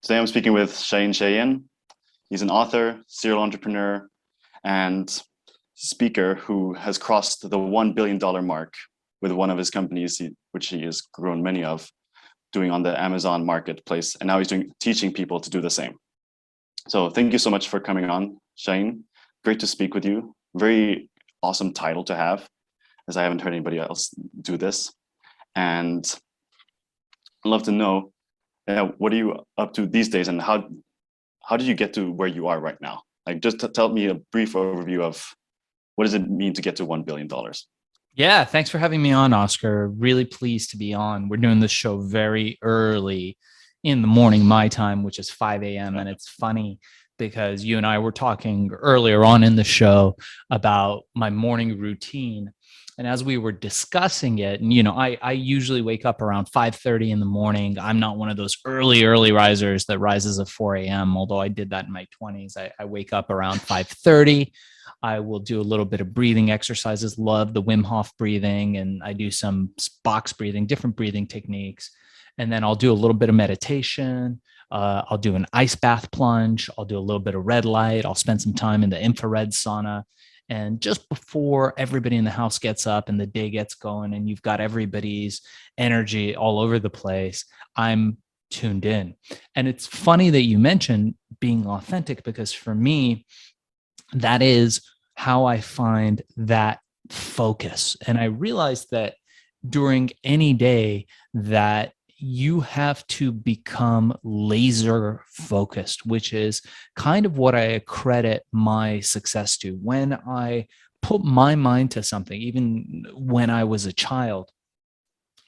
Today I'm speaking with Shaahin. He's an author, serial entrepreneur, and speaker who has crossed the $1 billion mark with one of his companies, which he has grown many of, doing on the Amazon marketplace. And now he's teaching people to do the same. So thank you so much for coming on, Shaahin. Great to speak with you. Very awesome title to have, as I haven't heard anybody else do this. And I'd love to know, what are you up to these days, and how did you get to where you are right now? Like, just tell me a brief overview of what does it mean to get to $1 billion. Yeah, thanks for having me on, Oscar. Really pleased to be on. We're doing this show very early in the morning, my time, which is 5 a.m. And it's funny because you and I were talking earlier on in the show about my morning routine. And as we were discussing it, and I usually wake up around 5:30 in the morning. I'm not one of those early risers that rises at 4 a.m., although I did that in my 20s. I wake up around 5:30. I will do a little bit of breathing exercises, love the Wim Hof breathing, and I do some box breathing, different breathing techniques. And then I'll do a little bit of meditation. I'll do an ice bath plunge. I'll do a little bit of red light. I'll spend some time in the infrared sauna. And just before everybody in the house gets up and the day gets going and you've got everybody's energy all over the place, I'm tuned in. And it's funny that you mentioned being authentic, because for me, that is how I find that focus. And I realized that during any day that you have to become laser focused, which is kind of what I accredit my success to. When I put my mind to something, even when I was a child,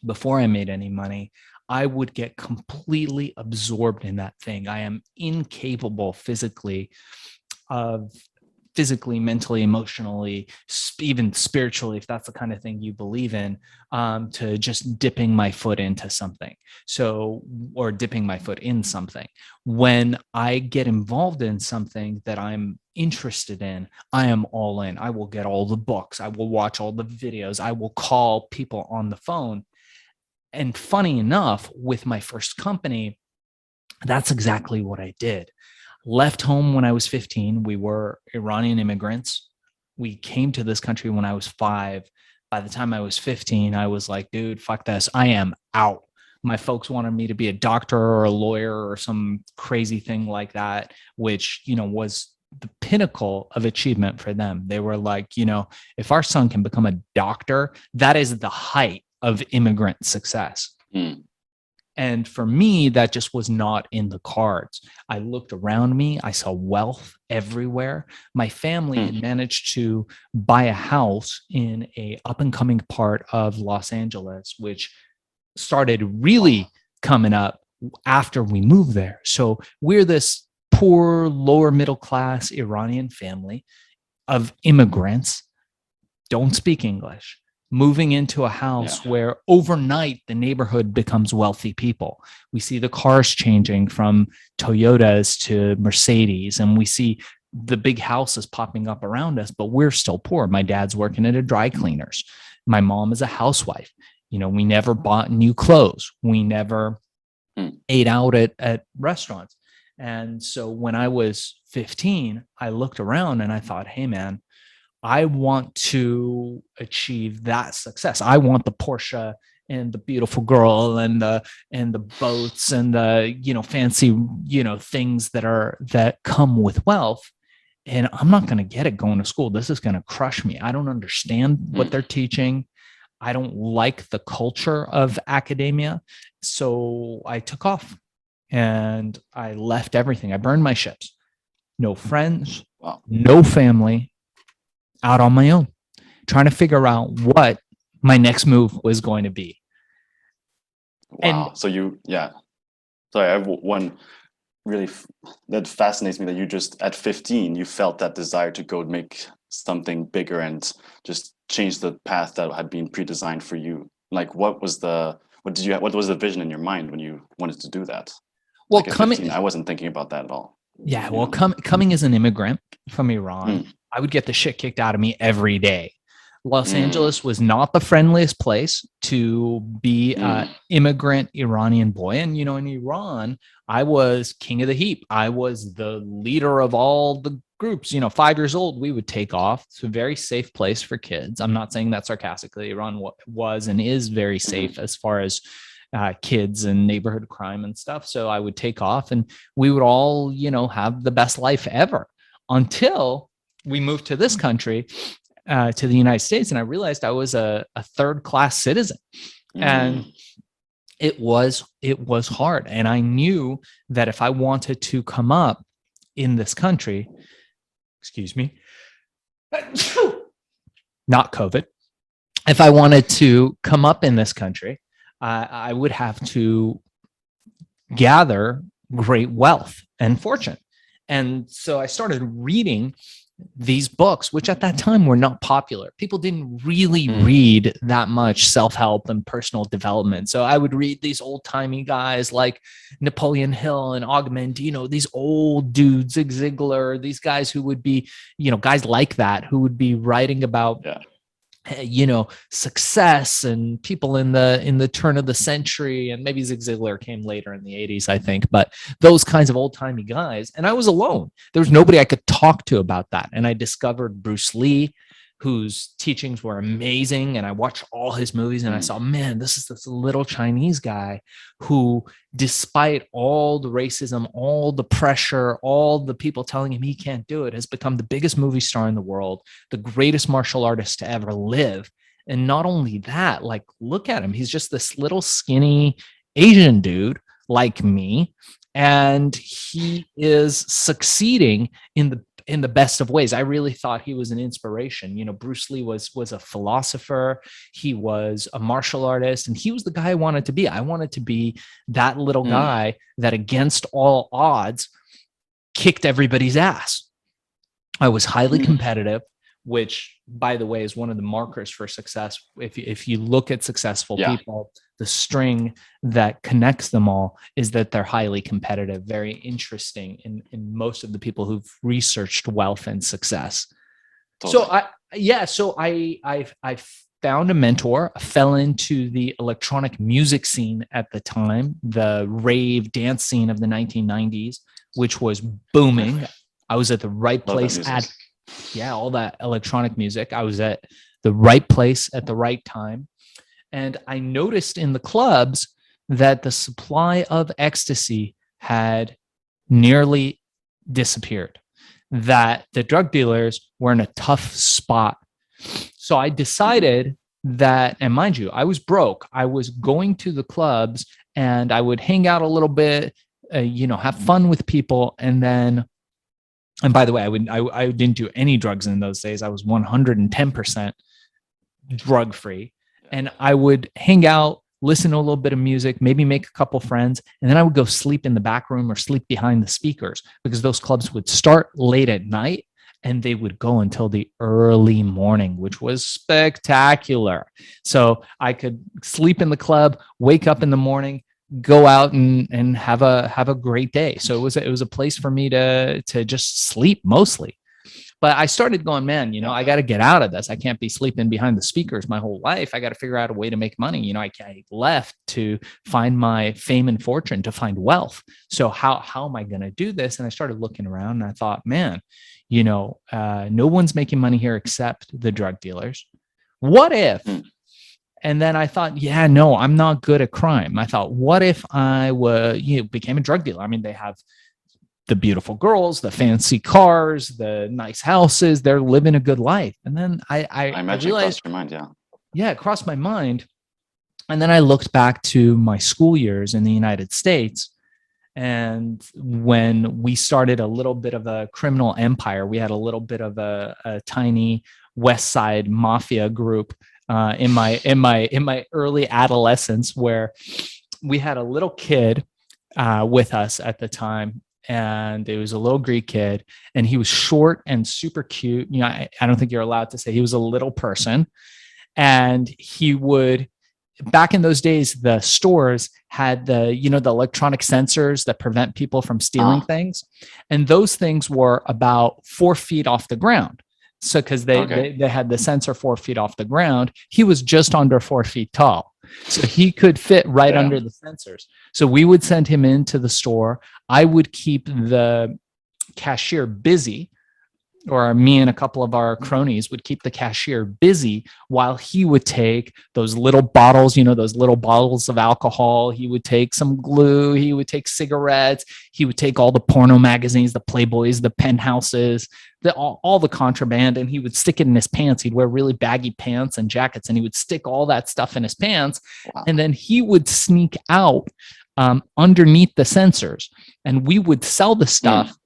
before I made any money, I would get completely absorbed in that thing. I am incapable of physically, mentally, emotionally, even spiritually, if that's the kind of thing you believe in, to just dipping my foot into something. Or dipping my foot in something. When I get involved in something that I'm interested in, I am all in. I will get all the books. I will watch all the videos. I will call people on the phone. And funny enough, with my first company, that's exactly what I did. Left home when I was 15. We were Iranian immigrants. We came to this country when I was 5. By the time I was 15, I was like, dude, fuck this. I am out. My folks wanted me to be a doctor or a lawyer or some crazy thing like that, which, was the pinnacle of achievement for them. They were like, if our son can become a doctor, that is the height of immigrant success. Mm. And for me, that just was not in the cards. I looked around me. I saw wealth everywhere. My family had managed to buy a house in a up and coming part of Los Angeles, which started really coming up after we moved there. So we're this poor, lower middle class Iranian family of immigrants, don't speak English, moving into a house where overnight the neighborhood becomes wealthy people. We see the cars changing from Toyotas to Mercedes, and we see the big houses popping up around us, but we're still poor. My dad's working at a dry cleaners. My mom is a housewife. We never bought new clothes. We never ate out at restaurants. And so when I was 15, I looked around and I thought, hey, man, I want to achieve that success. I want the Porsche and the beautiful girl and the boats and the fancy things that come with wealth. And I'm not going to get it going to school. This is going to crush me. I don't understand what they're teaching. I don't like the culture of academia. So I took off and I left everything. I burned my ships. No friends, no family, out on my own, trying to figure out what my next move was going to be. Wow. And sorry, I have one really that fascinates me, that you just at 15, you felt that desire to go make something bigger and just change the path that had been pre-designed for you. Like, what was the vision in your mind when you wanted to do that? Well, like at 15, I wasn't thinking about that at all. Yeah. Well, coming as an immigrant from Iran, I would get the shit kicked out of me every day. Los Angeles was not the friendliest place to be an immigrant Iranian boy. And, you know, in Iran, I was king of the heap. I was the leader of all the groups. You know, 5 years old, we would take off. It's a very safe place for kids. I'm not saying that sarcastically. Iran was and is very safe as far as kids and neighborhood crime and stuff. So I would take off and we would all, you know, have the best life ever until we moved to this country, to the United States. And I realized I was a third-class citizen. And it was hard. And I knew that if I wanted to come up in this country, excuse me, not COVID, if I wanted to come up in this country, I would have to gather great wealth and fortune. And so I started reading these books, which at that time were not popular. People didn't really read that much self-help and personal development. So I would read these old-timey guys like Napoleon Hill and Og Mandino, these old dudes, Zig Ziglar, these guys who would be, you know, guys like that, who would be writing about you know, success and people in the turn of the century. And maybe Zig Ziglar came later in the 80s, I think, but those kinds of old timey guys. And I was alone. There was nobody I could talk to about that. And I discovered Bruce Lee, whose teachings were amazing. And I watched all his movies and I saw, man, this is this little Chinese guy who, despite all the racism, all the pressure, all the people telling him he can't do it, has become the biggest movie star in the world, the greatest martial artist to ever live. And not only that, like, look at him. He's just this little skinny Asian dude like me. And he is succeeding in the best of ways. I really thought he was an inspiration. You know, Bruce Lee was a philosopher. He was a martial artist, and he was the guy I wanted to be. I wanted to be that little guy that, against all odds, kicked everybody's ass. I was highly competitive, which, by the way, is one of the markers for success. If you look at successful people, the string that connects them all is that they're highly competitive. Very interesting in most of the people who've researched wealth and success. Totally. So I found a mentor, fell into the electronic music scene at the time, the rave dance scene of the 1990s, which was booming. I was at the right place all that electronic music. I was at the right place at the right time. And I noticed in the clubs that the supply of ecstasy had nearly disappeared, that the drug dealers were in a tough spot. So I decided that, and mind you, I was broke. I was going to the clubs and I would hang out a little bit, have fun with people. And by the way, I didn't do any drugs in those days. I was 110% drug free. And I would hang out, listen to a little bit of music, maybe make a couple friends, and then I would go sleep in the back room or sleep behind the speakers, because those clubs would start late at night and they would go until the early morning, which was spectacular. So I could sleep in the club, wake up in the morning, go out and have a great day. So it was a place for me to just sleep mostly. But I started going, man, I got to get out of this. I can't be sleeping behind the speakers my whole life. I got to figure out a way to make money. I left to find my fame and fortune, to find wealth. So how am I going to do this? And I started looking around and I thought, man, no one's making money here except the drug dealers. What if? And then I thought, no, I'm not good at crime. I thought, what if I became a drug dealer? I mean, they have the beautiful girls, the fancy cars, the nice houses, they're living a good life. And then I imagine it crossed your mind, it crossed my mind. And then I looked back to my school years in the United States. And when we started a little bit of a criminal empire, we had a little bit of a tiny West Side mafia group in my early adolescence, where we had a little kid with us at the time. And it was a little Greek kid, and he was short and super cute. I don't think you're allowed to say he was a little person. And he would, back in those days, the stores had the electronic sensors that prevent people from stealing things. And those things were about 4 feet off the ground. So because Okay. they had the sensor 4 feet off the ground, he was just under 4 feet tall. So he could fit right Yeah. under the sensors. So we would send him into the store. I would keep the cashier busy, or me and a couple of our cronies would keep the cashier busy while he would take those little bottles, those little bottles of alcohol. He would take some glue. He would take cigarettes. He would take all the porno magazines, the Playboys, the Penthouses, all the contraband, and he would stick it in his pants. He'd wear really baggy pants and jackets, and he would stick all that stuff in his pants. Wow. And then he would sneak out underneath the sensors, and we would sell the stuff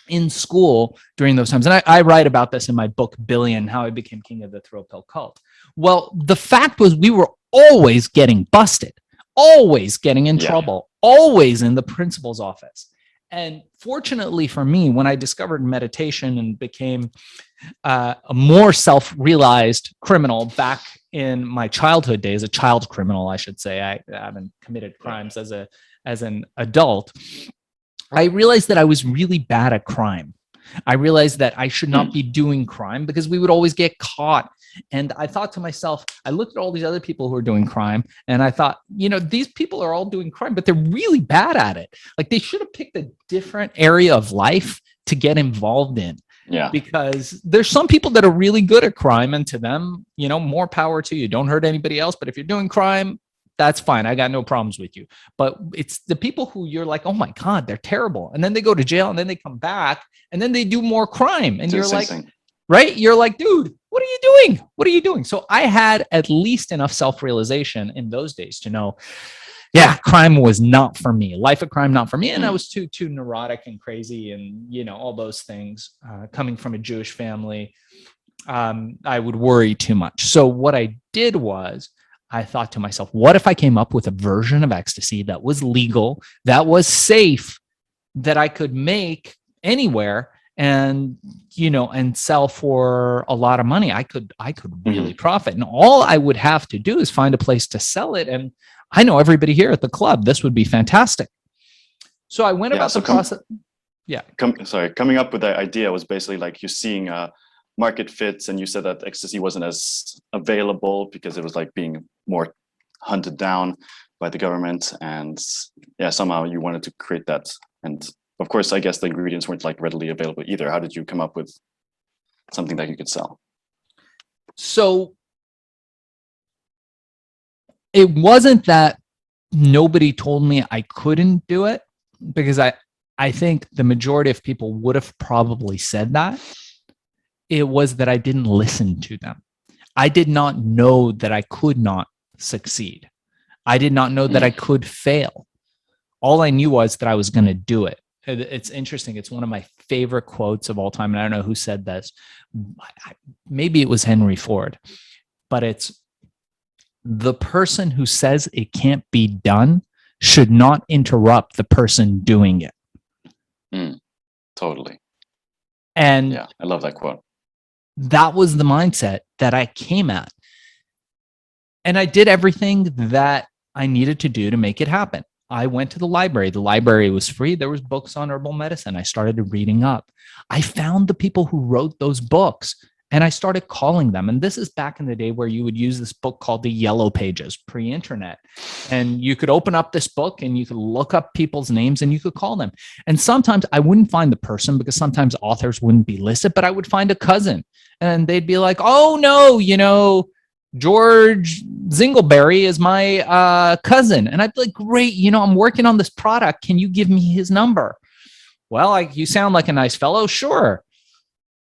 in school during those times. And I write about this in my book, Billion, How I Became King of the Thrill Pill Cult. Well, the fact was we were always getting busted, always getting in trouble, always in the principal's office. And fortunately for me, when I discovered meditation and became a more self-realized criminal back in my childhood days, a child criminal, I should say, I haven't committed crimes as an adult, I realized that I was really bad at crime. I realized that I should not be doing crime because we would always get caught. And I thought to myself, I looked at all these other people who are doing crime, and I thought, these people are all doing crime, but they're really bad at it. Like, they should have picked a different area of life to get involved in. Yeah. Because there's some people that are really good at crime, and to them, more power to you. Don't hurt anybody else. But if you're doing crime, that's fine. I got no problems with you. But it's the people who you're like, oh my God, they're terrible. And then they go to jail, and then they come back, and then they do more crime. And you're like, right? You're like, dude, what are you doing? What are you doing? So I had at least enough self-realization in those days to know, yeah, crime was not for me. Life of crime, not for me. And I was too neurotic and crazy, and all those things. Coming from a Jewish family, I would worry too much. So what I did was, I thought to myself, what if I came up with a version of ecstasy that was legal, that was safe, that I could make anywhere and sell for a lot of money? I could really profit. And all I would have to do is find a place to sell it. And I know everybody here at the club, this would be fantastic. So I went about the process. Coming up with the idea was basically like you seeing market fits, and you said that ecstasy wasn't as available because it was like being more hunted down by the government, and somehow you wanted to create that. And of course, I guess the ingredients weren't like readily available either. How did you come up with something that you could sell? So it wasn't that nobody told me I couldn't do it, because I think the majority of people would have probably said that. It was that I didn't listen to them. I did not know that I could not succeed. I did not know that I could fail. All I knew was that I was going to do it. It's interesting. It's one of my favorite quotes of all time. And I don't know who said this. Maybe it was Henry Ford, but it's, the person who says it can't be done should not interrupt the person doing it. Totally. And yeah, I love that quote. That was the mindset that I came at. And I did everything that I needed to do to make it happen. I went to the library. The library was free. There was books on herbal medicine. I started reading up. I found the people who wrote those books, and I started calling them. And this is back in the day where you would use this book called the Yellow Pages, pre-internet. And you could open up this book and you could look up people's names and you could call them. And sometimes I wouldn't find the person because sometimes authors wouldn't be listed, but I would find a cousin and they'd be like, oh no, George Zingleberry is my cousin. And I'd be like, great, I'm working on this product. Can you give me his number? Well, you sound like a nice fellow. Sure.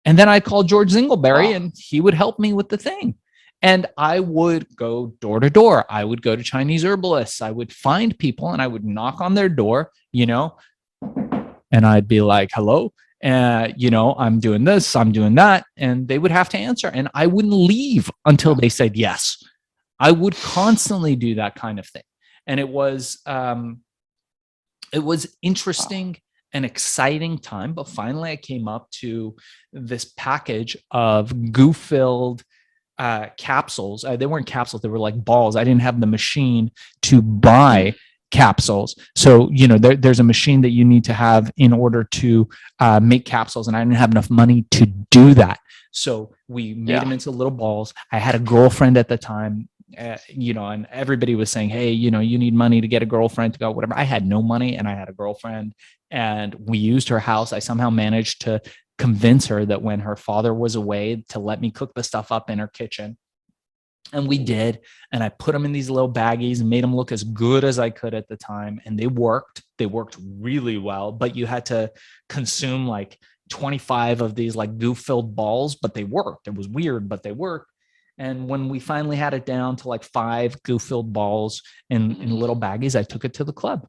And then I'd call George Zingleberry and he would help me with the thing. And I would go door to door. I would go to Chinese herbalists. I would find people and I would knock on their door, and I'd be like, hello, I'm doing this, I'm doing that. And they would have to answer. And I wouldn't leave until they said yes. I would constantly do that kind of thing. And it was interesting. An exciting time, but finally I came up to this package of goo-filled capsules. They weren't capsules, they were like balls. I didn't have the machine to buy capsules. So, there's a machine that you need to have in order to make capsules. And I didn't have enough money to do that. So we made them into little balls. I had a girlfriend at the time, and everybody was saying, hey, you need money to get a girlfriend to go, whatever. I had no money and I had a girlfriend, and we used her house. I somehow managed to convince her that when her father was away to let me cook the stuff up in her kitchen. And we did. And I put them in these little baggies and made them look as good as I could at the time. And they worked. They worked really well, but you had to consume like 25 of these like goo-filled balls, but they worked. It was weird, but they worked. And when we finally had it down to like 5 goo-filled balls in little baggies, I took it to the club.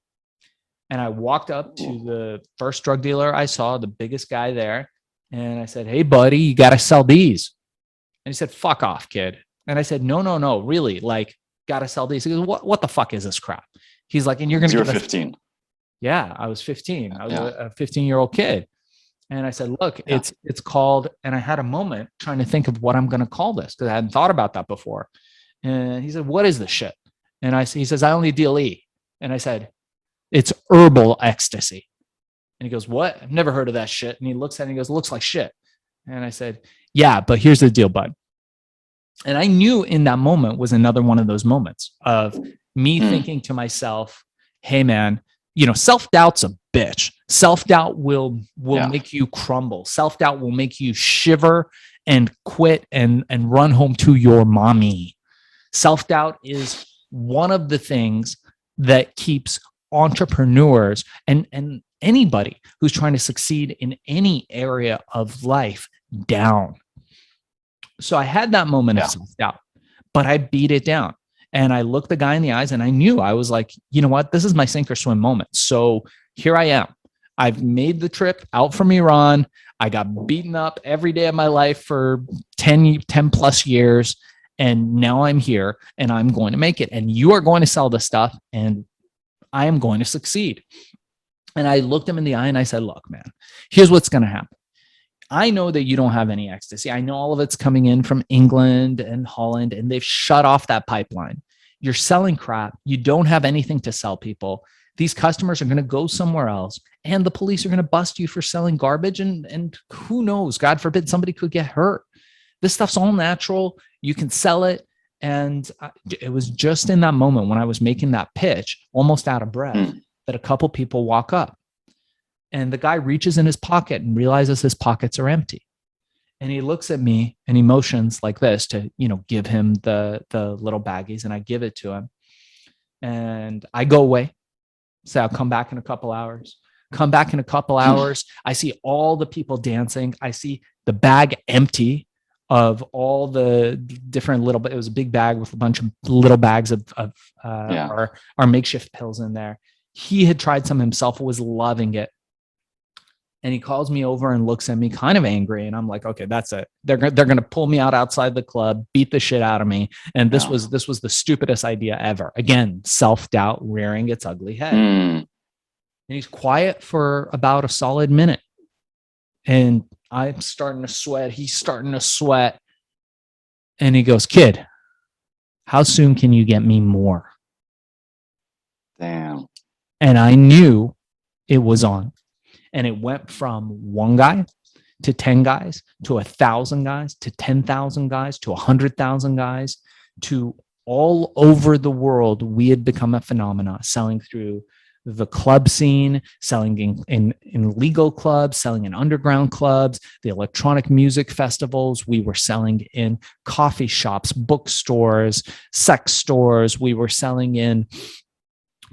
And I walked up to the first drug dealer I saw, the biggest guy there. And I said, hey, buddy, you got to sell these. And he said, fuck off, kid. And I said, no, really, like, got to sell these. He goes, what the fuck is this crap? He's like, and you're going to give 15. Yeah, I was 15. I was a 15-year-old kid. And I said, look, it's called, and I had a moment trying to think of what I'm going to call this because I hadn't thought about that before. And he said, what is this shit? And he says, I only deal E. And I said, it's herbal ecstasy. And he goes, what? I've never heard of that shit. And he looks at it and he goes, looks like shit. And I said, yeah, but here's the deal, bud. And I knew in that moment was another one of those moments of me thinking to myself, hey, man, self-doubt's a bitch. Self-doubt will make you crumble. Self-doubt will make you shiver and quit and run home to your mommy. Self-doubt is one of the things that keeps entrepreneurs and anybody who's trying to succeed in any area of life down. So I had that moment of self-doubt, but I beat it down. And I looked the guy in the eyes and I knew, I was like, you know what? This is my sink or swim moment. So here I am. I've made the trip out from Iran. I got beaten up every day of my life for 10 plus years. And now I'm here and I'm going to make it. And you are going to sell the stuff and I am going to succeed. And I looked him in the eye and I said, look, man, here's what's going to happen. I know that you don't have any ecstasy. I know all of it's coming in from England and Holland, and they've shut off that pipeline. You're selling crap. You don't have anything to sell people. These customers are going to go somewhere else, and the police are going to bust you for selling garbage. And who knows? God forbid somebody could get hurt. This stuff's all natural. You can sell it. And it was just in that moment when I was making that pitch, almost out of breath, that a couple people walk up. And the guy reaches in his pocket and realizes his pockets are empty. And he looks at me and he motions like this to, give him the little baggies, and I give it to him. And I go away. Say, I'll come back in a couple hours. Come back in a couple hours. I see all the people dancing. I see the bag empty of all the different little, it was a big bag with a bunch of little bags of our makeshift pills in there. He had tried some himself, was loving it. And he calls me over and looks at me kind of angry. And I'm like, okay, that's it. They're going to pull me out outside the club, beat the shit out of me. And this was the stupidest idea ever. Again, self-doubt rearing its ugly head. And he's quiet for about a solid minute. And I'm starting to sweat. He's starting to sweat. And he goes, kid, how soon can you get me more? Damn. And I knew it was on. And it went from 1 guy to 10 guys to 1,000 guys to 10,000 guys to 100,000 guys to all over the world. We had become a phenomenon, selling through the club scene, selling in legal clubs, selling in underground clubs, the electronic music festivals. We were selling in coffee shops, bookstores, sex stores. We were selling in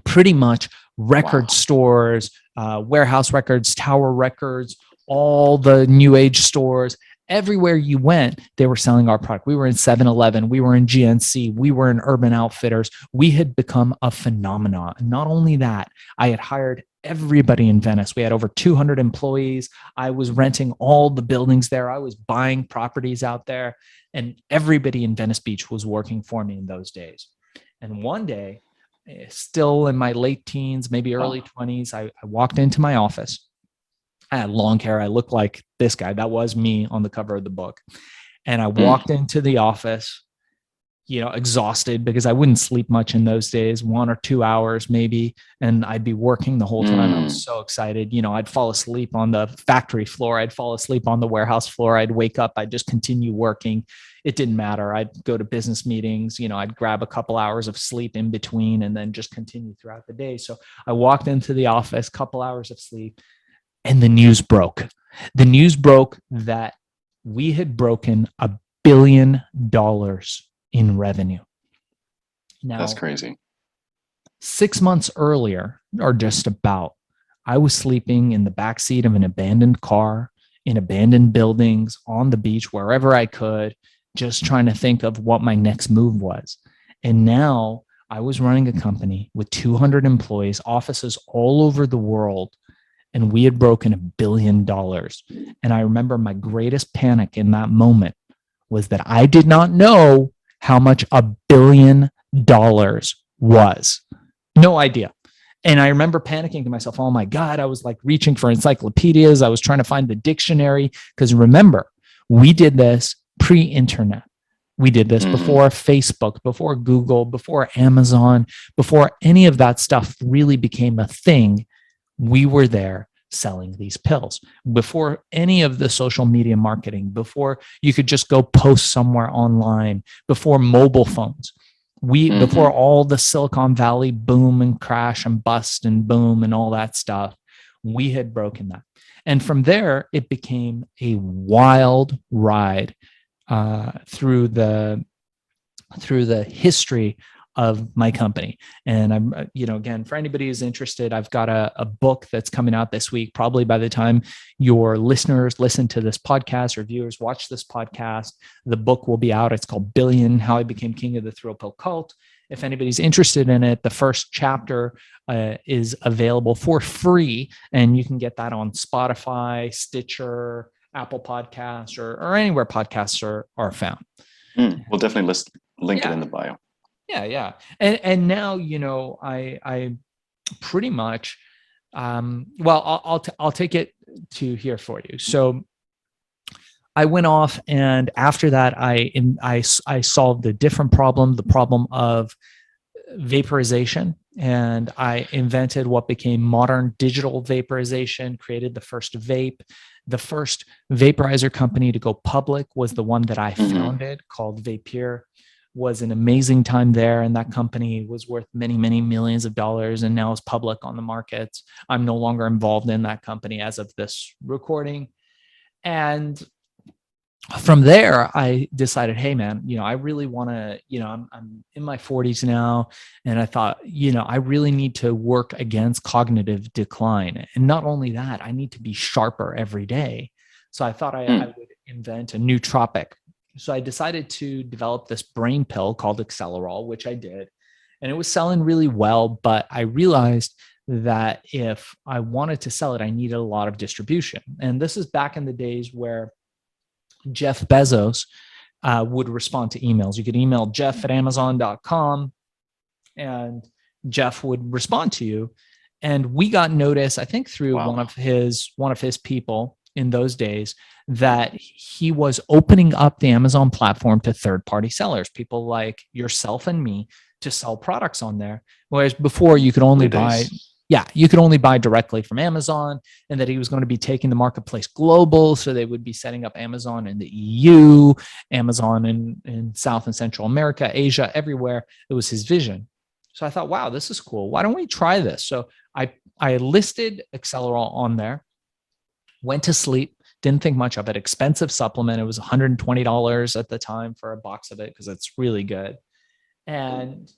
pretty much record stores, Warehouse Records, Tower Records, all the new age stores. Everywhere you went, they were selling our product. We were in 7-Eleven. We were in GNC. We were in Urban Outfitters. We had become a phenomenon. Not only that, I had hired everybody in Venice. We had over 200 employees. I was renting all the buildings there. I was buying properties out there. And everybody in Venice Beach was working for me in those days. And one day, still in my late teens, maybe early 20s, I walked into my office. I had long hair. I looked like this guy. That was me on the cover of the book. And I walked into the office, exhausted because I wouldn't sleep much in those days, 1 or 2 hours maybe. And I'd be working the whole time. I was so excited. I'd fall asleep on the factory floor. I'd fall asleep on the warehouse floor. I'd wake up. I'd just continue working. It didn't matter. I'd go to business meetings. I'd grab a couple hours of sleep in between and then just continue throughout the day. So I walked into the office, couple hours of sleep, and the news broke. The news broke that we had broken $1 billion in revenue. Now, that's crazy. 6 months earlier, or just about, I was sleeping in the backseat of an abandoned car, in abandoned buildings, on the beach, wherever I could, just trying to think of what my next move was. And now I was running a company with 200 employees, offices all over the world, and we had broken $1 billion. And I remember my greatest panic in that moment was that I did not know how much $1 billion was. No idea. And I remember panicking to myself, oh my God, I was like reaching for encyclopedias. I was trying to find the dictionary. Because remember, we did this pre-internet. We did this before Facebook, before Google, before Amazon, before any of that stuff really became a thing. We were there selling these pills before any of the social media marketing, before you could just go post somewhere online, before mobile phones. Before all the Silicon Valley boom and crash and bust and boom and all that stuff, we had broken that. And from there, it became a wild ride through the history of my company. And I'm, again, for anybody who's interested, I've got a book that's coming out this week. Probably by the time your listeners listen to this podcast or viewers watch this podcast, the book will be out. It's called Billion: How I Became King of the Thrill Pill Cult. If anybody's interested in it, the first chapter is available for free, and you can get that on Spotify, Stitcher, Apple Podcasts, or anywhere podcasts are found. We'll definitely link it in the bio. Yeah. And now, I pretty much, I'll take it to here for you. So I went off, and after that, I solved a different problem, the problem of vaporization. And I invented what became modern digital vaporization, created the first vape. The first vaporizer company to go public was the one that I founded, called Vapeur. Was an amazing time there, and that company was worth many, many millions of dollars, and now is public on the markets. I'm no longer involved in that company as of this recording. And from there, I decided, hey man, I really want to, I'm in my 40s now, and I thought, I really need to work against cognitive decline. And not only that, I need to be sharper every day. So I thought I would invent a nootropic. So I decided to develop this brain pill called Acceleral, which I did. And it was selling really well, but I realized that if I wanted to sell it, I needed a lot of distribution. And this is back in the days where Jeff Bezos would respond to emails. You could email jeff@amazon.com and Jeff would respond to you. And we got notice, I think through one of his people in those days, that he was opening up the Amazon platform to third-party sellers, people like yourself and me, to sell products on there. Whereas before you could only buy directly from Amazon, and that he was going to be taking the marketplace global. So they would be setting up Amazon in the EU, Amazon in South and Central America, Asia, everywhere. It was his vision. So I thought, wow, this is cool. Why don't we try this? So I listed Acceleral on there, went to sleep, didn't think much of it. Expensive supplement. It was $120 at the time for a box of it because it's really good. And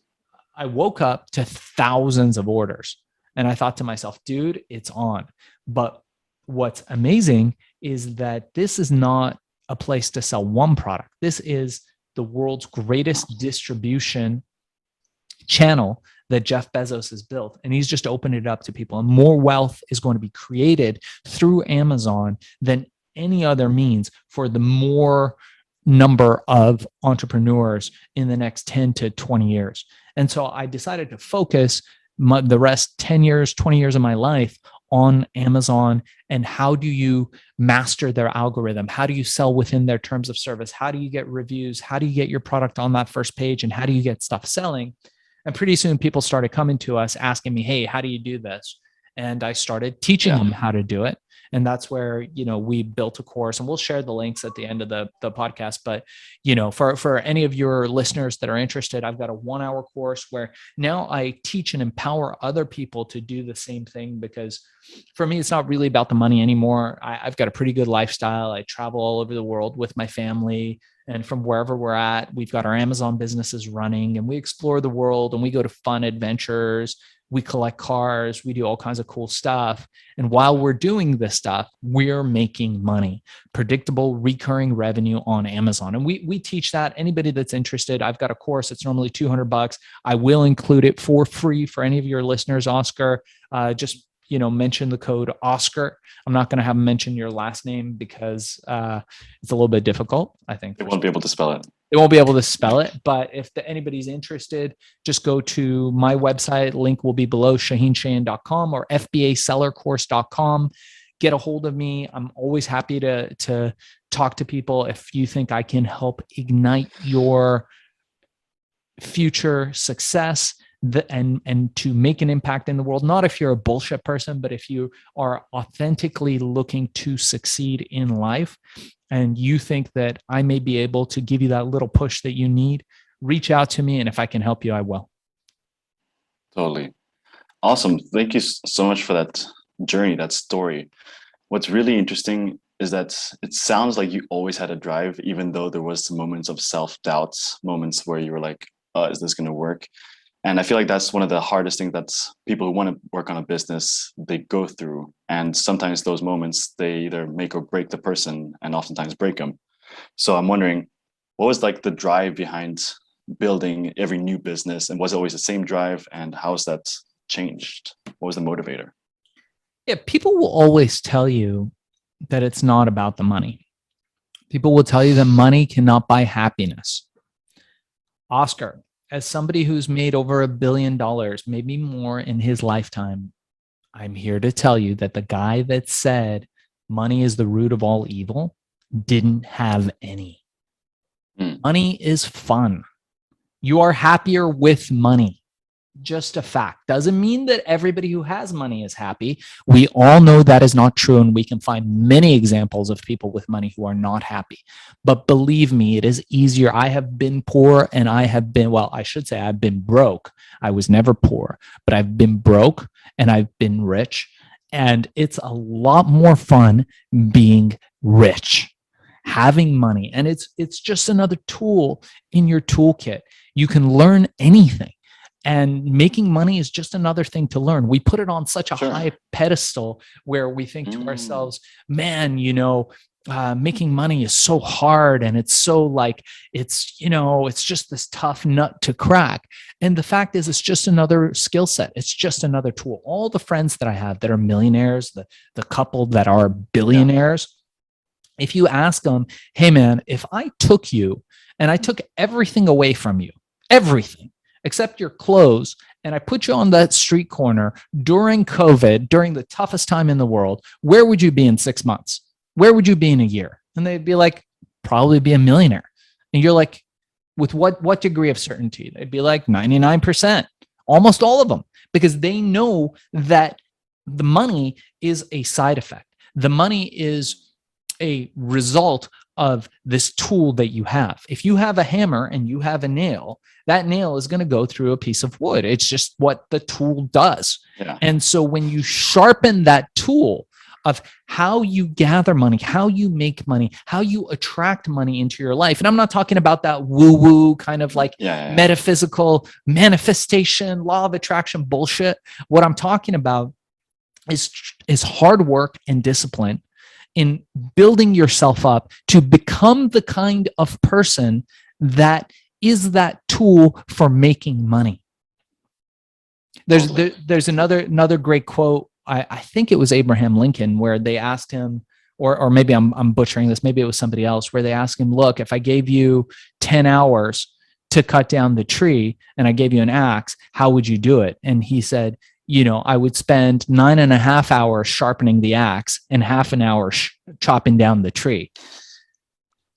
I woke up to thousands of orders. And I thought to myself, dude, it's on. But what's amazing is that this is not a place to sell one product. This is the world's greatest distribution channel that Jeff Bezos has built. And he's just opened it up to people. And more wealth is going to be created through Amazon than any other means for the more number of entrepreneurs in the next 10 to 20 years. And so I decided to focus the rest 10 years, 20 years of my life on Amazon, and how do you master their algorithm? How do you sell within their terms of service? How do you get reviews? How do you get your product on that first page? And how do you get stuff selling? And pretty soon people started coming to us asking me, hey, how do you do this? And I started teaching them how to do it. And that's where, we built a course, and we'll share the links at the end of the podcast. But, for any of your listeners that are interested, I've got a 1-hour course where now I teach and empower other people to do the same thing, because for me, it's not really about the money anymore. I've got a pretty good lifestyle. I travel all over the world with my family, and from wherever we're at, we've got our Amazon businesses running, and we explore the world, and we go to fun adventures. We collect cars, we do all kinds of cool stuff. And while we're doing this stuff, we're making money, predictable recurring revenue on Amazon. And we teach that. Anybody that's interested, I've got a course. It's normally $200. I will include it for free for any of your listeners, Oscar. Just mention the code Oscar. I'm not going to have them mention your last name because it's a little bit difficult, I think. They won't be able to spell it. They won't be able to spell it, but if anybody's interested, just go to my website. Link will be below, shaahinshayan.com or fbasellercourse.com. Get a hold of me. I'm always happy to talk to people. If you think I can help ignite your future success and to make an impact in the world, not if you're a bullshit person, but if you are authentically looking to succeed in life, and you think that I may be able to give you that little push that you need, reach out to me. And if I can help you, I will. Totally. Awesome. Thank you so much for that journey, that story. What's really interesting is that it sounds like you always had a drive, even though there was some moments of self-doubt, moments where you were like, is this going to work? And I feel like that's one of the hardest things that people who want to work on a business, they go through. And sometimes those moments, they either make or break the person, and oftentimes break them. So I'm wondering, what was like the drive behind building every new business? And was it always the same drive? And how's that changed? What was the motivator? Yeah, people will always tell you that it's not about the money. People will tell you that money cannot buy happiness. Oscar, as somebody who's made over $1 billion, maybe more in his lifetime, I'm here to tell you that the guy that said money is the root of all evil didn't have any. Money is fun. You are happier with money. Just a fact. Doesn't mean that everybody who has money is happy. We all know that is not true, and we can find many examples of people with money who are not happy. But believe me, it is easier. I have been poor, and I've been broke. I was never poor, but I've been broke and I've been rich, and it's a lot more fun being rich, having money. And it's just another tool in your toolkit. You can learn anything. And making money is just another thing to learn. We put it on such a high pedestal where we think to ourselves, man, making money is so hard. And it's so like, it's just this tough nut to crack. And the fact is, it's just another skill set. It's just another tool. All the friends that I have that are millionaires, the couple that are billionaires, if you ask them, hey man, if I took you and I took everything away from you, everything, except your clothes, and I put you on that street corner during COVID, during the toughest time in the world, where would you be in 6 months? Where would you be in a year? And they'd be like, probably be a millionaire. And you're like, with what degree of certainty? They'd be like 99%, almost all of them, because they know that the money is a side effect. The money is a result of this tool that you have. If you have a hammer and you have a nail, that nail is going to go through a piece of wood. It's just what the tool does. Yeah. And so when you sharpen that tool of how you gather money, how you make money, how you attract money into your life. And I'm not talking about that woo-woo kind of like metaphysical manifestation, law of attraction bullshit. What I'm talking about is hard work and discipline in building yourself up to become the kind of person that is that tool for making money. There's another great quote. I think it was Abraham Lincoln, where they asked him, or maybe I'm butchering this, maybe it was somebody else, where they asked him, look, if I gave you 10 hours to cut down the tree and I gave you an axe, how would you do it? And he said, I would spend 9.5 hours sharpening the axe and half an hour chopping down the tree.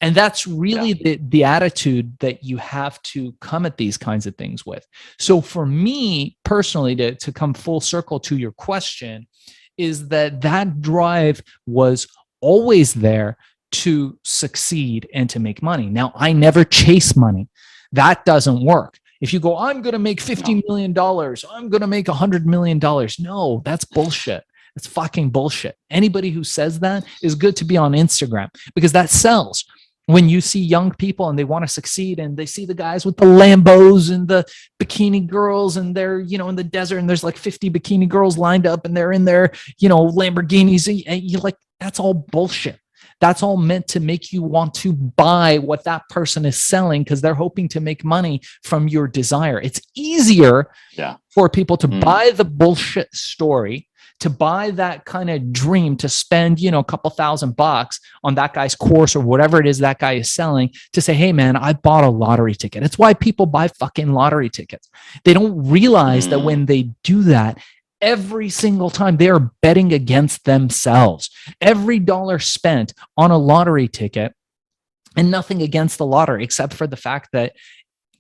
And that's really the attitude that you have to come at these kinds of things with. So for me personally, to come full circle to your question, is that drive was always there to succeed and to make money. Now, I never chase money. That doesn't work. If you go, I'm going to make $50 million, I'm going to make $100 million. No, that's bullshit. That's fucking bullshit. Anybody who says that is good to be on Instagram, because that sells. When you see young people and they want to succeed and they see the guys with the Lambos and the bikini girls and they're, in the desert and there's like 50 bikini girls lined up and they're in their, Lamborghinis, and you're like, that's all bullshit. That's all meant to make you want to buy what that person is selling because they're hoping to make money from your desire. It's easier for people to buy the bullshit story, to buy that kind of dream, to spend, a couple $1,000 on that guy's course or whatever it is that guy is selling, to say, hey man, I bought a lottery ticket. It's why people buy fucking lottery tickets. They don't realize that when they do that, every single time they are betting against themselves. Every dollar spent on a lottery ticket, and nothing against the lottery, except for the fact that,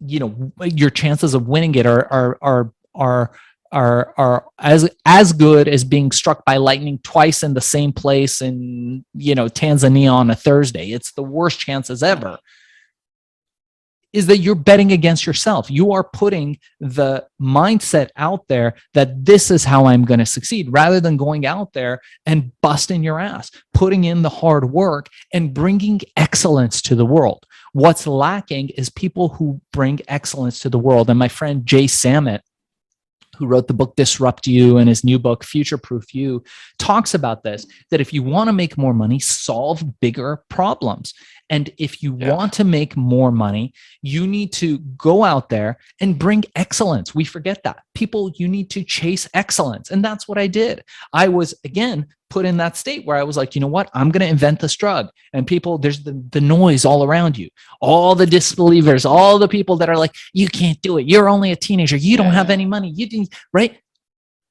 your chances of winning it are as good as being struck by lightning twice in the same place in, Tanzania on a Thursday. It's the worst chances ever. Is that you're betting against yourself. You are putting the mindset out there that this is how I'm going to succeed, rather than going out there and busting your ass, putting in the hard work and bringing excellence to the world. What's lacking is people who bring excellence to the world. And my friend Jay Samit, who wrote the book Disrupt You and his new book Future Proof You, talks about this, that if you want to make more money, solve bigger problems. And if you want to make more money, you need to go out there and bring excellence. We forget that. People, you need to chase excellence. And that's what I did. I was, again, put in that state where I was like, you know what? I'm going to invent this drug. And people, there's the noise all around you, all the disbelievers, all the people that are like, you can't do it. You're only a teenager. You don't have any money. You didn't, right?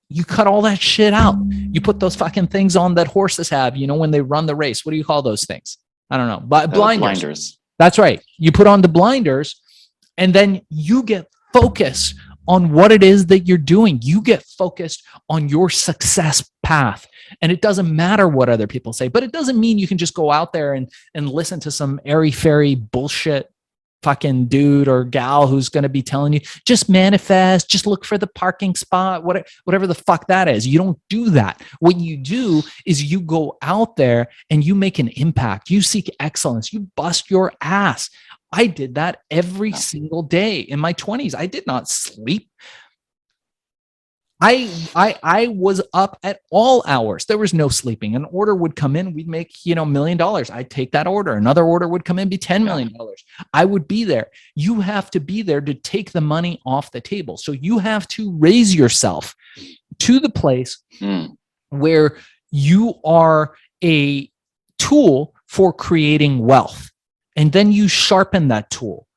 You cut all that shit out. You put those fucking things on that horses have, when they run the race. What do you call those things? I don't know, but blinders. That's right. You put on the blinders and then you get focused on what it is that you're doing. You get focused on your success path. And it doesn't matter what other people say, but it doesn't mean you can just go out there and listen to some airy-fairy bullshit fucking dude or gal who's going to be telling you, just manifest, just look for the parking spot, whatever the fuck that is. You don't do that. What you do is you go out there and you make an impact. You seek excellence. You bust your ass. I did that every single day in my 20s. I did not sleep. I was up at all hours. There was no sleeping. An order would come in, we'd make, $1 million. I'd take that order. Another order would come in, be $10 million. I would be there. You have to be there to take the money off the table. So you have to raise yourself to the place where you are a tool for creating wealth. And then you sharpen that tool.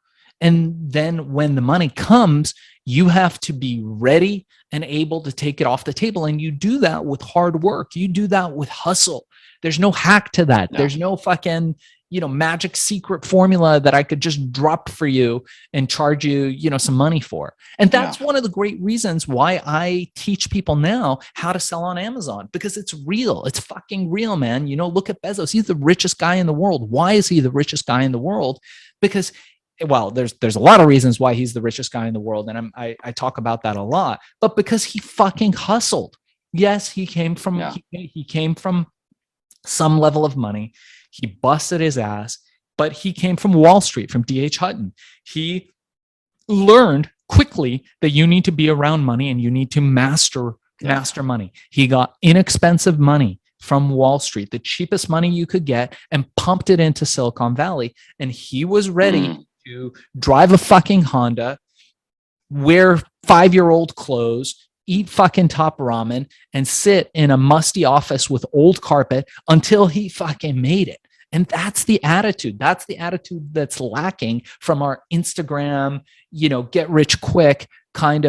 And then when the money comes, you have to be ready and able to take it off the table. And you do that with hard work. You do that with hustle. There's no hack to that. No. There's no fucking, magic secret formula that I could just drop for you and charge you, some money for. And that's one of the great reasons why I teach people now how to sell on Amazon, because it's real. It's fucking real, man. Look at Bezos. He's the richest guy in the world. Why is he the richest guy in the world? Because there's a lot of reasons why he's the richest guy in the world. And I talk about that a lot, but because he fucking hustled. Yes, he came from some level of money. He busted his ass, but he came from Wall Street, from D.H. Hutton. He learned quickly that you need to be around money and you need to master money. He got inexpensive money from Wall Street, the cheapest money you could get, and pumped it into Silicon Valley. And he was ready to drive a fucking Honda, wear 5-year-old clothes, eat fucking top ramen, and sit in a musty office with old carpet until he fucking made it. And that's the attitude. That's the attitude that's lacking from our Instagram, get rich quick kind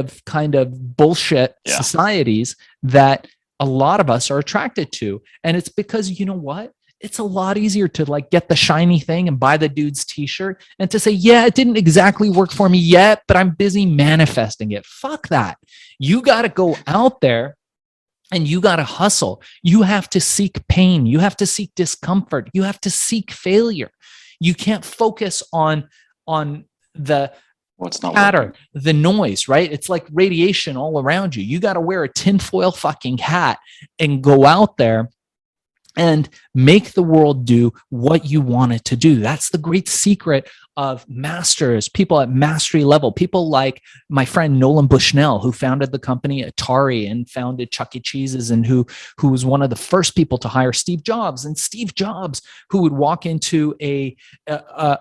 of bullshit societies that a lot of us are attracted to. And it's because, you know what? It's a lot easier to like get the shiny thing and buy the dude's t-shirt and to say, yeah, it didn't exactly work for me yet, but I'm busy manifesting it. Fuck that. You got to go out there and you got to hustle. You have to seek pain. You have to seek discomfort. You have to seek failure. You can't focus on the what's not chatter, working. the noise, right? It's like radiation all around you. You got to wear a tinfoil fucking hat and go out there and make the world do what you want it to do. That's the great secret of masters, people at mastery level, people like my friend Nolan Bushnell, who founded the company Atari and founded Chuck E. Cheese's, and who was one of the first people to hire Steve Jobs. And Steve Jobs, who would walk into a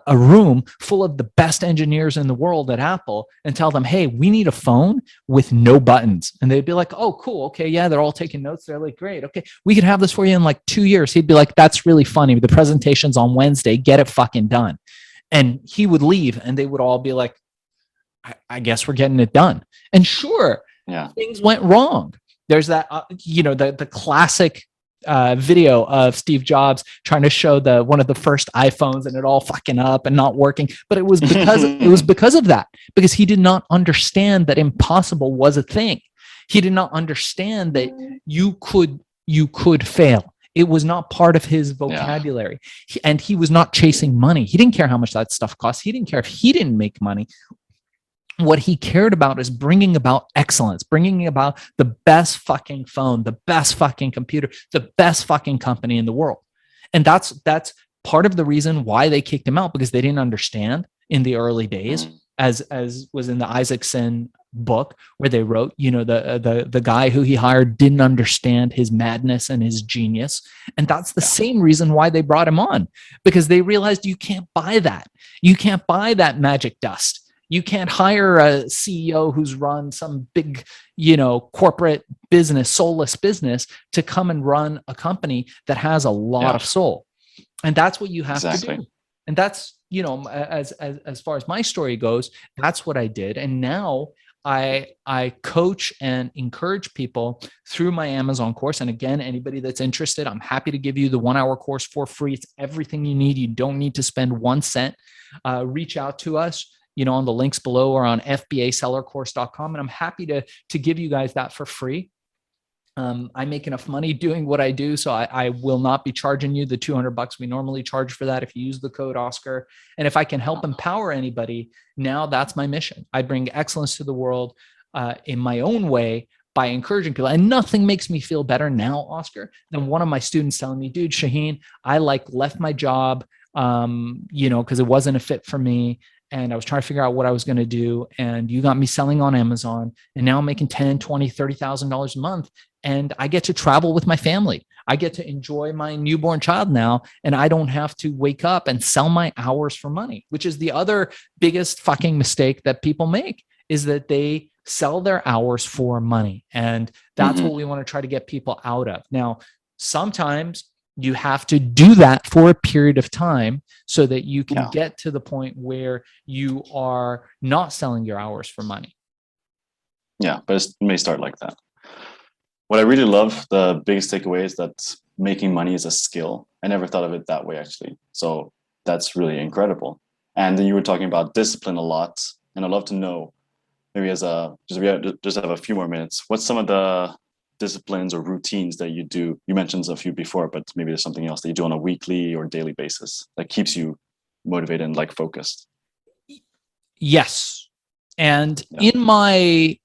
room full of the best engineers in the world at Apple and tell them, hey, we need a phone with no buttons. And they'd be like, oh, cool. Okay. Yeah. They're all taking notes. They're like, great. Okay. We could have this for you in like 2 years. He'd be like, that's really funny. The presentation's on Wednesday. Get it fucking done. And he would leave and they would all be like, I guess we're getting it done. And sure, things went wrong. There's that, the classic video of Steve Jobs trying to show one of the first iPhones and it all fucking up and not working. But it was because of that, because he did not understand that impossible was a thing. He did not understand that you could fail. It was not part of his vocabulary. And he was not chasing money. He didn't care how much that stuff cost. He didn't care if he didn't make money. What he cared about is bringing about excellence, bringing about the best fucking phone, the best fucking computer, the best fucking company in the world. And that's part of the reason why they kicked him out, because they didn't understand in the early days, as was in the Isaacson book where they wrote, the guy who he hired didn't understand his madness and his genius. And that's the same reason why they brought him on, because they realized you can't buy that. You can't buy that magic dust. You can't hire a CEO who's run some big, corporate business, soulless business, to come and run a company that has a lot of soul. And that's what you have to do. And that's, as far as my story goes, that's what I did. And now I coach and encourage people through my Amazon course. And again, anybody that's interested, I'm happy to give you the 1-hour course for free. It's everything you need. You don't need to spend 1 cent. Reach out to us, on the links below or on fbasellercourse.com. And I'm happy to give you guys that for free. I make enough money doing what I do, so I will not be charging you the $200 we normally charge for that if you use the code Oscar. And if I can help empower anybody, now that's my mission. I bring excellence to the world in my own way by encouraging people. And nothing makes me feel better now, Oscar, than one of my students telling me, dude, Shaahin, I left my job, because it wasn't a fit for me. And I was trying to figure out what I was going to do. And you got me selling on Amazon. And now I'm making $10,000, $20,000, $30,000 a month. And I get to travel with my family. I get to enjoy my newborn child now. And I don't have to wake up and sell my hours for money, which is the other biggest fucking mistake that people make, is that they sell their hours for money. And that's what we want to try to get people out of. Now, sometimes you have to do that for a period of time so that you can get to the point where you are not selling your hours for money. Yeah, but it may start like that. What I really love, the biggest takeaway, is that making money is a skill. I never thought of it that way, actually. So that's really incredible. And then you were talking about discipline a lot. And I'd love to know, maybe just have a few more minutes, what's some of the disciplines or routines that you do? You mentioned a few before, but maybe there's something else that you do on a weekly or daily basis that keeps you motivated and focused. Yes. And in my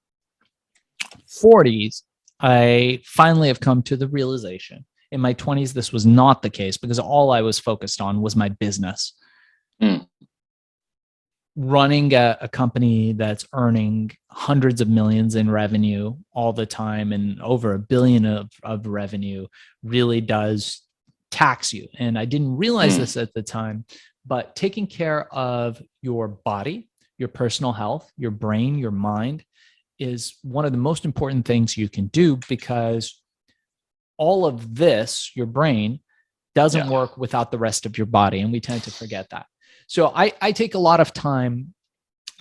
40s, I finally have come to the realization. In my 20s, this was not the case, because all I was focused on was my business. Running a company that's earning hundreds of millions in revenue all the time and over $1 billion of revenue really does tax you. And I didn't realize this at the time, but taking care of your body, your personal health, your brain, your mind is one of the most important things you can do, because all of this, your brain, doesn't work without the rest of your body. And we tend to forget that. So I take a lot of time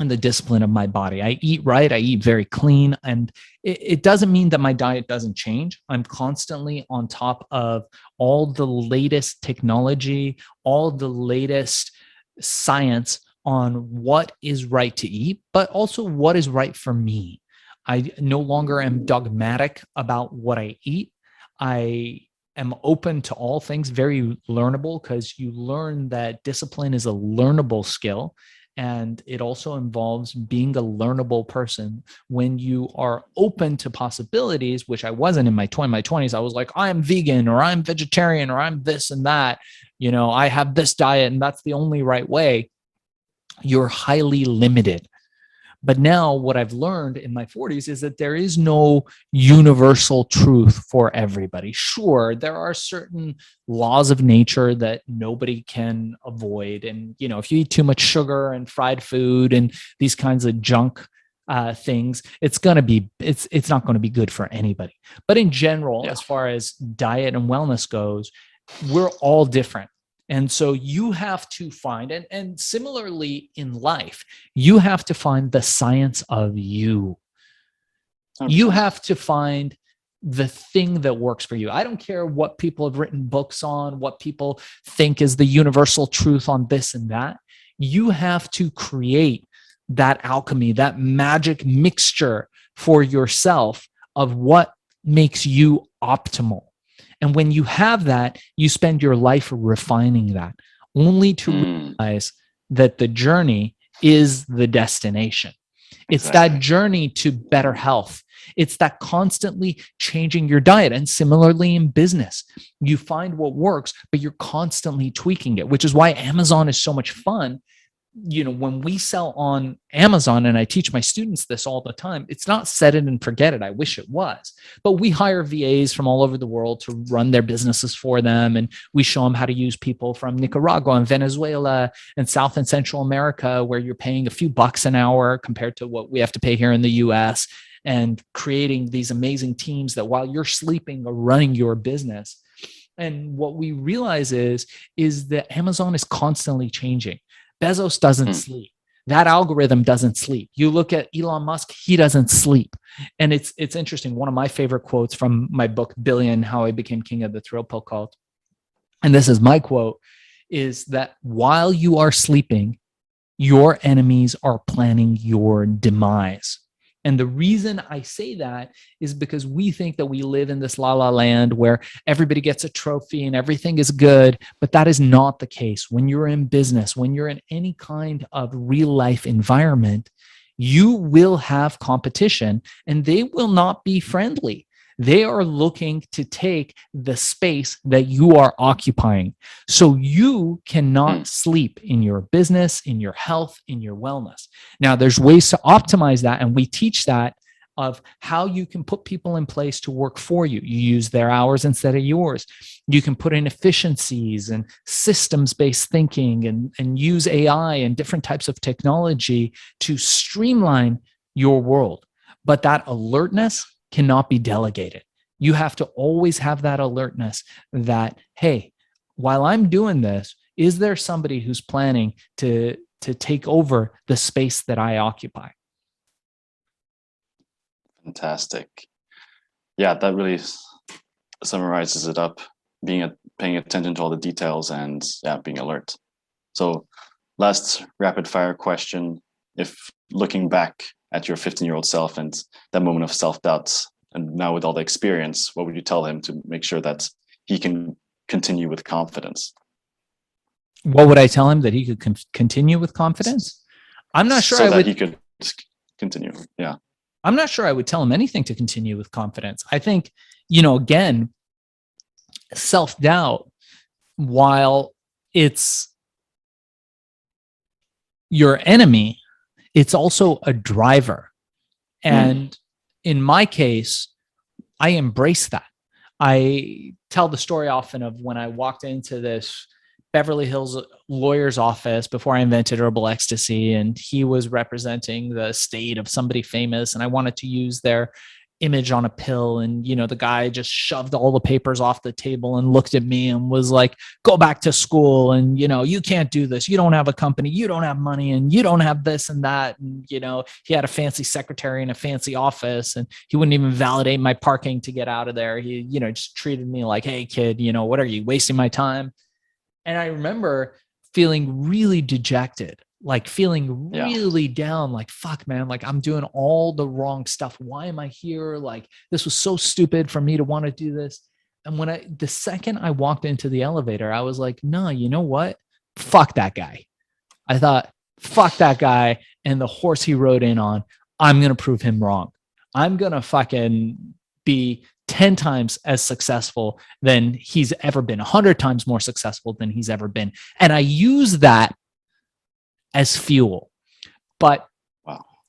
and the discipline of my body. I eat right. I eat very clean. And it doesn't mean that my diet doesn't change. I'm constantly on top of all the latest technology, all the latest science on what is right to eat, but also what is right for me. I no longer am dogmatic about what I eat. I am open to all things, very learnable, because you learn that discipline is a learnable skill. And it also involves being a learnable person. When you are open to possibilities, which I wasn't in my 20s, I was like, I'm vegan, or I'm vegetarian, or I'm this and that. I have this diet and that's the only right way. You're highly limited. But now what I've learned in my 40s is that there is no universal truth for everybody. Sure, there are certain laws of nature that nobody can avoid. And, if you eat too much sugar and fried food and these kinds of junk things, it's not going to be good for anybody. But in general, as far as diet and wellness goes, we're all different. And so you have to find, and similarly in life, you have to find the science of you. 100%. You have to find the thing that works for you. I don't care what people have written books on, what people think is the universal truth on this and that. You have to create that alchemy, that magic mixture for yourself of what makes you optimal. And when you have that, you spend your life refining that, only to realize that the journey is the destination. It's that journey to better health. It's that constantly changing your diet. And similarly in business, you find what works, but you're constantly tweaking it, which is why Amazon is so much fun. When we sell on Amazon, and I teach my students this all the time, it's not set it and forget it. I wish it was, but we hire VAs from all over the world to run their businesses for them. And we show them how to use people from Nicaragua and Venezuela and South and Central America, where you're paying a few bucks an hour compared to what we have to pay here in the US, and creating these amazing teams that while you're sleeping are running your business. And what we realize is that Amazon is constantly changing. Bezos doesn't sleep. That algorithm doesn't sleep. You look at Elon Musk, he doesn't sleep. And it's interesting. One of my favorite quotes from my book, Billion, How I Became King of the Thrill Pill Cult, and this is my quote, is that while you are sleeping, your enemies are planning your demise. And the reason I say that is because we think that we live in this la la land where everybody gets a trophy and everything is good, but that is not the case. When you're in business, when you're in any kind of real life environment, you will have competition and they will not be friendly. They are looking to take the space that you are occupying. So you cannot sleep in your business, in your health, in your wellness. Now, there's ways to optimize that. And we teach that of how you can put people in place to work for you. You use their hours instead of yours. You can put in efficiencies and systems-based thinking and use AI and different types of technology to streamline your world. But that alertness cannot be delegated. You have to always have that alertness that, hey, while I'm doing this, is there somebody who's planning to take over the space that I occupy? Fantastic. Yeah, that really summarizes it up. Paying attention to all the details and being alert. So last rapid fire question. If looking back at your 15-year-old self and that moment of self-doubt, and now with all the experience, what would you tell him to make sure that he can continue with confidence? What would I tell him that he could continue with confidence? I'm not sure so that he could continue. Yeah. I'm not sure I would tell him anything to continue with confidence. I think, again, self-doubt, while it's your enemy, it's also a driver. And in my case, I embrace that. I tell the story often of when I walked into this Beverly Hills lawyer's office before I invented herbal ecstasy, and he was representing the estate of somebody famous, and I wanted to use their image on a pill. And, the guy just shoved all the papers off the table and looked at me and was like, go back to school. And, you can't do this. You don't have a company. You don't have money, and you don't have this and that. And, he had a fancy secretary in a fancy office, and he wouldn't even validate my parking to get out of there. He, just treated me like, hey kid, what are you wasting my time? And I remember feeling really dejected, like feeling really down, like, fuck, man, like I'm doing all the wrong stuff. Why am I here? Like, this was so stupid for me to want to do this. And the second I walked into the elevator, I was like, no, you know what? Fuck that guy. I thought, fuck that guy and the horse he rode in on. I'm going to prove him wrong. I'm going to fucking be 10 times as successful than he's ever been, 100 times more successful than he's ever been. And I use that as fuel. But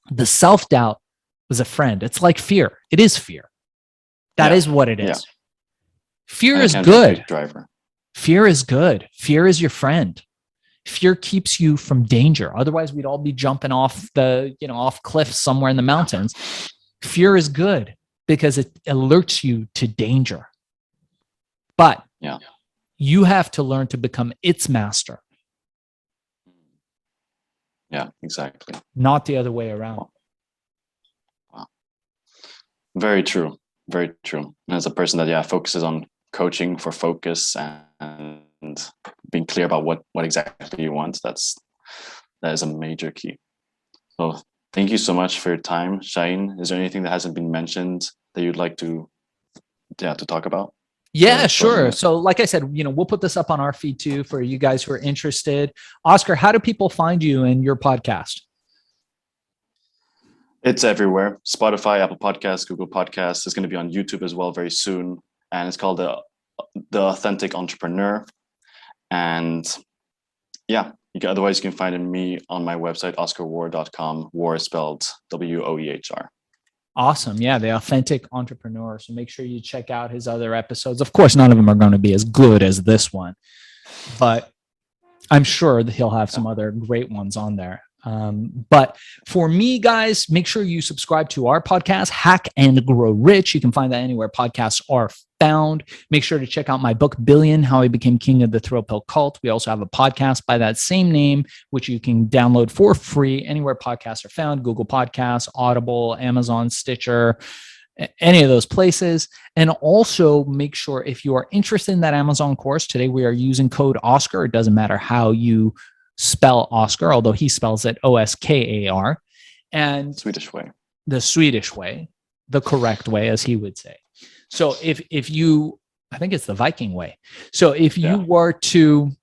the self-doubt was a friend. It's like fear. It is fear. That is what it is. Yeah. Fear is good. Fear is good. Fear is your friend. Fear keeps you from danger. Otherwise, we'd all be jumping off off cliffs somewhere in the mountains. Fear is good because it alerts you to danger. But you have to learn to become its master. Yeah, exactly. Not the other way around. Wow. Very true. Very true. And as a person that focuses on coaching for focus and being clear about what exactly you want, that is a major key. So thank you so much for your time, Shaahin. Is there anything that hasn't been mentioned that you'd like to talk about? Yeah, sure. So like I said, we'll put this up on our feed too for you guys who are interested. Oskar, how do people find you and your podcast? It's everywhere. Spotify, Apple Podcasts, Google Podcasts. It's going to be on YouTube as well very soon. And it's called the Authentic Entrepreneur. And otherwise you can find me on my website, oscarwoehr.com. Woehr is spelled Woehr. Awesome. Yeah, the Authentic Entrepreneur. So make sure you check out his other episodes. Of course, none of them are going to be as good as this one, but I'm sure that he'll have some other great ones on there. But for me, guys, make sure you subscribe to our podcast, Hack and Grow Rich. You can find that anywhere podcasts are found. Make sure to check out my book, Billion, How I Became King of the Thrill Pill Cult. We also have a podcast by that same name, which you can download for free anywhere podcasts are found: Google Podcasts, Audible, Amazon, Stitcher, any of those places. And also make sure, if you are interested in that Amazon course, today we are using code Oskar. It doesn't matter how you spell Oscar, although he spells it Oskar, and the Swedish way, the correct way, as he would say. So if you, I think it's the Viking way. So if you were to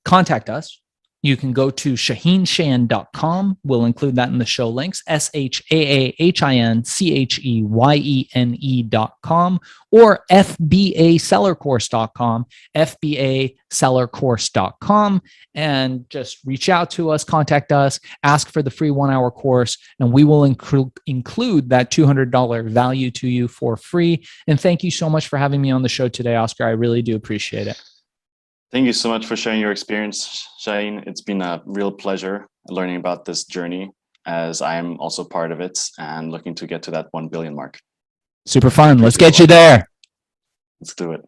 contact us, you can go to shaahinshayan.com. We'll include that in the show links, SHAAHINCHEYENE.com, or FBAsellercourse.com, FBAsellercourse.com, and just reach out to us, contact us, ask for the free 1-hour course, and we will include that $200 value to you for free. And thank you so much for having me on the show today, Oskar. I really do appreciate it. Thank you so much for sharing your experience, Shaahin. It's been a real pleasure learning about this journey, as I am also part of it and looking to get to that 1 billion mark. Super fun. Let's get you there. Let's do it.